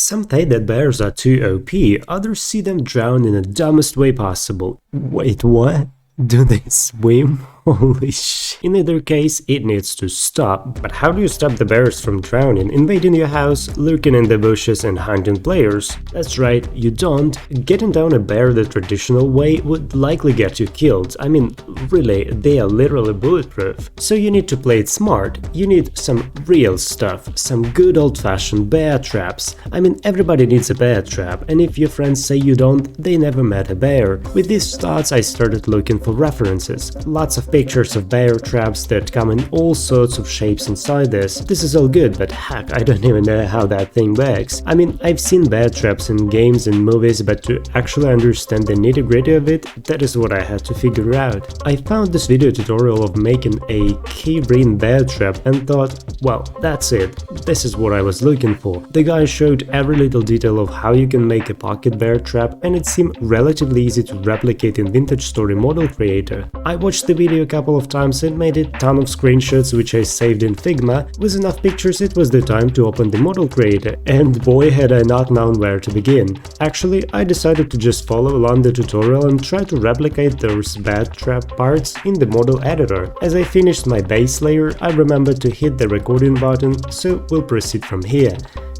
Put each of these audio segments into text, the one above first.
Some say that bears are too OP, others see them drown in the dumbest way possible. Wait, what? Do they swim? Holy shit. In either case, it needs to stop. But how do you stop the bears from drowning, invading your house, lurking in the bushes and hunting players? That's right, you don't. Getting down a bear the traditional way would likely get you killed. I mean, really, they are literally bulletproof. So you need to play it smart. You need some real stuff, some good old-fashioned bear traps. I mean, everybody needs a bear trap, and if your friends say you don't, they never met a bear. With these thoughts, I started looking for references. Lots of pictures of bear traps that come in all sorts of shapes inside this. This is all good, but heck, I don't even know how that thing works. I mean, I've seen bear traps in games and movies, but to actually understand the nitty-gritty of it, that is what I had to figure out. I found this video tutorial of making a key ring bear trap and thought, well, that's it. This is what I was looking for. The guy showed every little detail of how you can make a pocket bear trap, and it seemed relatively easy to replicate in Vintage Story Model Creator. I watched the video a couple of times and made a ton of screenshots which I saved in Figma. With enough pictures, it was the time to open the Model Creator, and boy had I not known where to begin. Actually, I decided to just follow along the tutorial and try to replicate those bear trap parts in the model editor. As I finished my base layer, I remembered to hit the recording button, so we'll proceed from here.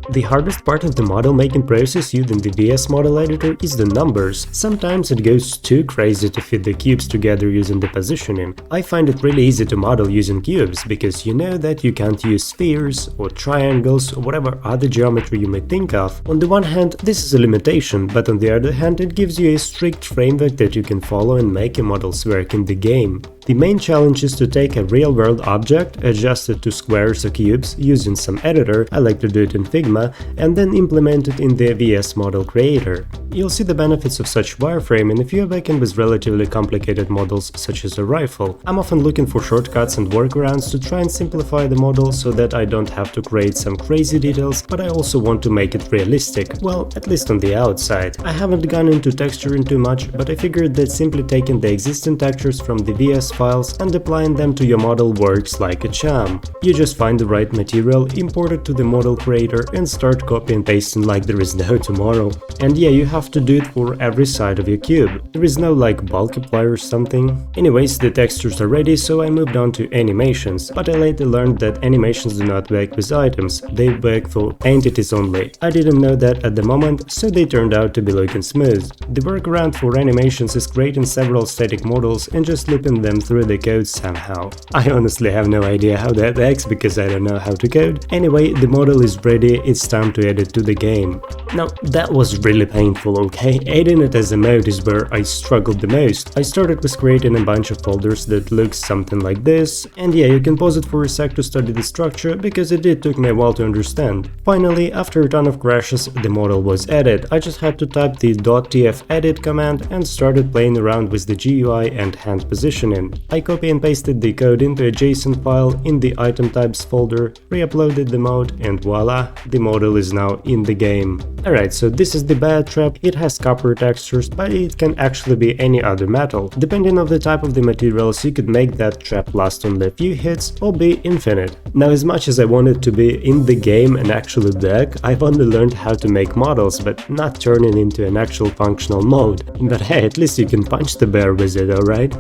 The hardest part of the model making process used in the VS model editor is the numbers. Sometimes it goes too crazy to fit the cubes together using the positioning. I find it really easy to model using cubes, because you know that you can't use spheres or triangles or whatever other geometry you may think of. On the one hand, this is a limitation, but on the other hand, it gives you a strict framework that you can follow and make your models work in the game. The main challenge is to take a real-world object, adjust it to squares or cubes using some editor, I like to do it in Figma, and then implement it in the VS Model Creator. You'll see the benefits of such wireframing if you're working with relatively complicated models such as a rifle. I'm often looking for shortcuts and workarounds to try and simplify the model so that I don't have to create some crazy details, but I also want to make it realistic, well, at least on the outside. I haven't gone into texturing too much, but I figured that simply taking the existing textures from the VS files and applying them to your model works like a charm. You just find the right material, import it to the model creator and start copy and pasting like there is no tomorrow. And yeah, you have to do it for every side of your cube. There is no like bulk apply or something. Anyways, the textures are ready, so I moved on to animations, but I later learned that animations do not work with items, they work for entities only. I didn't know that at the moment, so they turned out to be looking smooth. The workaround for animations is creating several static models and just looping them through the code somehow. I honestly have no idea how that works because I don't know how to code. Anyway, the model is ready, it's time to add it to the game. Now, that was really painful, okay? Adding it as a mode is where I struggled the most. I started with creating a bunch of folders that looks something like this, and yeah, you can pause it for a sec to study the structure, because it did took me a while to understand. Finally, after a ton of crashes, the model was added. I just had to type the .tf-edit command and started playing around with the GUI and hand positioning. I copy and pasted the code into a JSON file in the item types folder, re-uploaded the mode, and voila, the model is now in the game. Alright, so this is the bear trap. It has copper textures, but it can actually be any other metal. Depending on the type of the materials, you could make that trap last only a few hits or be infinite. Now, as much as I wanted to be in the game and actually work, I've only learned how to make models, but not turning into an actual functional mode. But hey, at least you can punch the bear with it, alright?